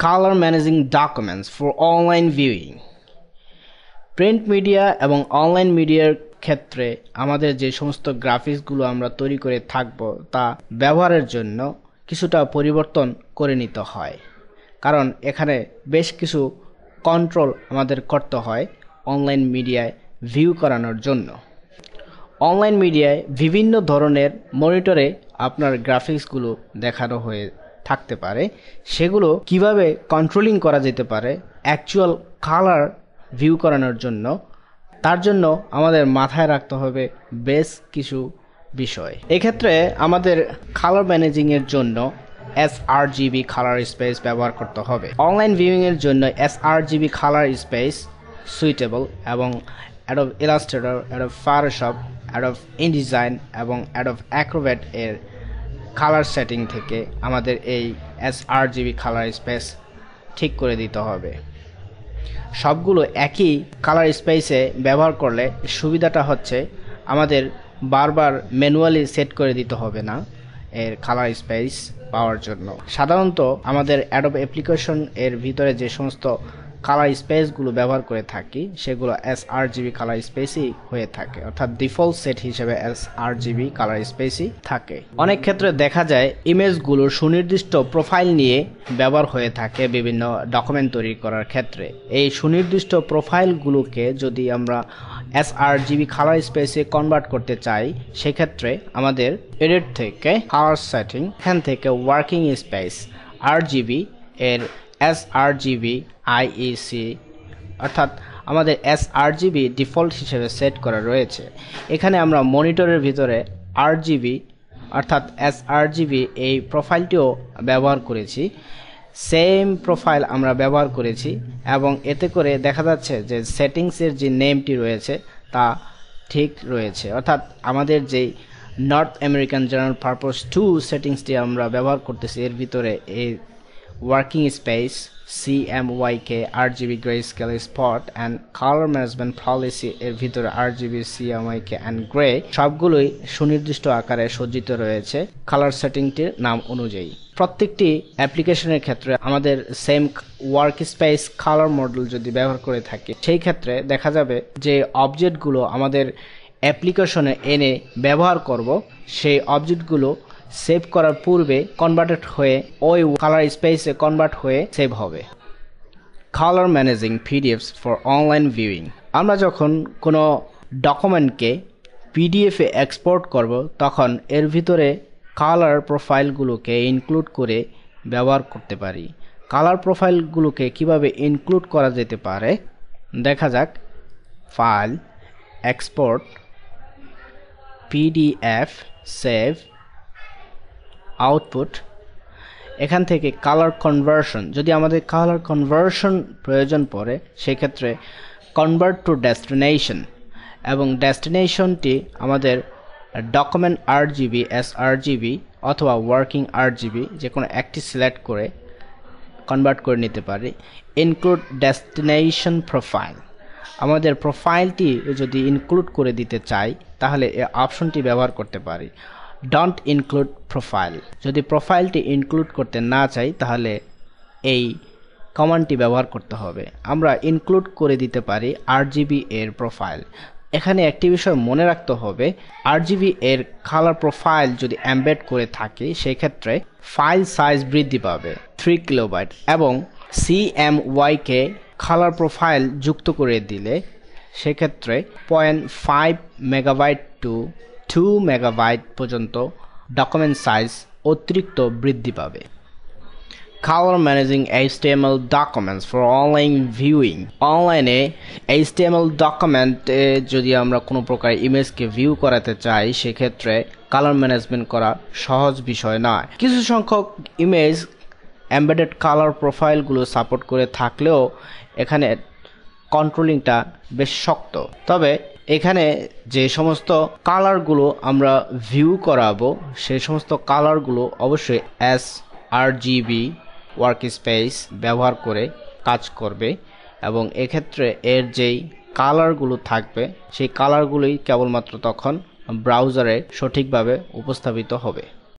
Color managing documents for online viewing. Print media এবং online মিডিয়ার ক্ষেত্রে আমাদের যে সমস্ত গ্রাফিক্সগুলো আমরা তৈরি করে থাকব তা ব্যবহারের জন্য কিছুটা পরিবর্তন করে নিতে হয়, কারণ এখানে বেশ কিছু কন্ট্রোল আমাদের করতে হয় অনলাইন মিডিয়ায় ভিউ করানোর জন্য। অনলাইন মিডিয়ায় বিভিন্ন ধরনের মনিটরে আপনার গ্রাফিক্সগুলো দেখানো হয়ে থাকতে পারে, সেগুলো কিভাবে কন্ট্রোলিং করা যেতে পারে অ্যাকচুয়াল কালার ভিউ করানোর জন্য, তার জন্য আমাদের মাথায় রাখতে হবে বেশ কিছু বিষয়। এক্ষেত্রে আমাদের কালার ম্যানেজিং এর জন্য sRGB কালার স্পেস ব্যবহার করতে হবে। অনলাইন ভিউইং এর জন্য sRGB কালার স্পেস সুইটেবল এবং Adobe Illustrator, Adobe Photoshop, Adobe InDesign এবং Adobe Acrobat এর কালার সেটিং থেকে আমাদের এই sRGB কালার স্পেস ঠিক করে দিতে হবে। সবগুলো একই কালার স্পেসে ব্যবহার করলে সুবিধাটা হচ্ছে আমাদের বারবার ম্যানুয়ালি সেট করে দিতে হবে না এর কালার স্পেস পাওয়ার জন্য। সাধারণত আমাদের অ্যাডোব অ্যাপ্লিকেশন এর ভিতরে যে সমস্ত কালার স্পেসগুলো ব্যবহার করে থাকি সেগুলো sRGB কালার স্পেসই হয়ে থাকে, অর্থাৎ ডিফল্ট সেট হিসেবে sRGB কালার স্পেসই থাকে। অনেক ক্ষেত্রে দেখা যায় ইমেজগুলোর সুনির্দিষ্ট প্রোফাইল নিয়ে ব্যবহার হয়ে থাকে বিভিন্ন ডকুমেন্ট তৈরি করার ক্ষেত্রে। এই সুনির্দিষ্ট প্রোফাইলগুলোকে যদি আমরা sRGB কালার স্পেসে কনভার্ট করতে চাই, সেক্ষেত্রে আমাদের এডিট থেকে কালার সেটিং, এখান থেকে ওয়ার্কিং স্পেস RGB এর sRGB IEC অর্থাৎ আমাদের sRGB ডিফল্ট হিসেবে সেট করা রয়েছে। এখানে আমরা মনিটরের ভিতরে RGB অর্থাৎ sRGB এই প্রোফাইলটিও ব্যবহার করেছি, সেম প্রোফাইল আমরা ব্যবহার করেছি এবং এতে করে দেখা যাচ্ছে যে সেটিংসের যে নেমটি রয়েছে তা ঠিক রয়েছে, অর্থাৎ আমাদের যেই নর্থ আমেরিকান জেনারেল পারপোজ 2 সেটিংসটি আমরা ব্যবহার করতেছি এর ভিতরে এই working space CMYK RGB grayscale spot and color management policy এর ভিতরে RGB CMYK and gray সবগুলোই সুনির্দিষ্ট আকারে সজ্জিত রয়েছে কালার সেটিংটির নাম অনুযায়ী। প্রত্যেকটি অ্যাপ্লিকেশনের ক্ষেত্রে আমাদের same work space colour model যদি ব্যবহার করে থাকি, সেই ক্ষেত্রে দেখা যাবে যে অবজেক্টগুলো আমাদের অ্যাপ্লিকেশনে এনে ব্যবহার করব, সেই অবজেক্টগুলো সেভ করার পূর্বে কনভার্টেড হয়ে ওই কালার স্পেসে কনভার্ট হয়ে সেভ হবে। Colour managing PDFs for online viewing. আমরা যখন কোনো ডকুমেন্টকে পিডিএফে এক্সপোর্ট করব, তখন এর ভিতরে কালার প্রোফাইলগুলোকে ইনক্লুড করে ব্যবহার করতে পারি। কালার প্রোফাইলগুলোকে কিভাবে ইনক্লুড করা যেতে পারে দেখা যাক। File, export, PDF, save, output. এখান থেকে কালার কনভার্সন, যদি আমাদের কালার কনভার্সন প্রয়োজন পড়ে সেক্ষেত্রে কনভার্ট টু ডেস্টিনেশন, এবং ডেস্টিনেশনটি আমাদের ডকুমেন্ট RGB sRGB অথবা ওয়ার্কিং RGB যে কোনো একটি সিলেক্ট করে কনভার্ট করে নিতে পারি। ইনক্লুড ডেস্টিনেশন প্রোফাইল, আমাদের প্রোফাইলটি যদি ইনক্লুড করে দিতে চাই তাহলে এই অপশনটি ব্যবহার করতে পারি। ডোন্ট ইনক্লুড প্রোফাইল, যদি প্রোফাইলটি ইনক্লুড করতে না চাই তাহলে এই কমান্ডটি ব্যবহার করতে হবে। আমরা ইনক্লুড করে দিতে পারি RGB এর প্রোফাইল। এখানে একটি বিষয় মনে রাখতে হবে, RGB এর কালার প্রোফাইল যদি এমবেড করে থাকে সেক্ষেত্রে ফাইল সাইজ বৃদ্ধি পাবে 3 কিলোবাইট, এবং CMYK কালার প্রোফাইল যুক্ত করে দিলে সেক্ষেত্রে 0.5 মেগাবাইট টু 2 মেগাবাইট পর্যন্ত ডকুমেন্ট সাইজ অতিরিক্ত বৃদ্ধি পাবে। Colour managing HTML documents for online viewing. অনলাইনে HTML ডকুমেন্টে যদি আমরা কোনো প্রকার ইমেজকে ভিউ করাতে চাই সেক্ষেত্রে কালার ম্যানেজমেন্ট করা সহজ বিষয় নয়। কিছু সংখ্যক ইমেজ এমবেডেড কালার প্রোফাইলগুলো সাপোর্ট করে থাকলেও এখানে কন্ট্রোলিংটা বেশ শক্ত। তবে এখানে যে সমস্ত কালারগুলো আমরা ভিউ করাবো সেই সমস্ত কালারগুলো অবশ্যই sRGB ওয়ার্ক স্পেস ব্যবহার করে কাজ করবে, এবং এক্ষেত্রে এর যেই কালারগুলো থাকবে সেই কালারগুলোই কেবলমাত্র তখন ব্রাউজারে সঠিকভাবে উপস্থাপিত হবে।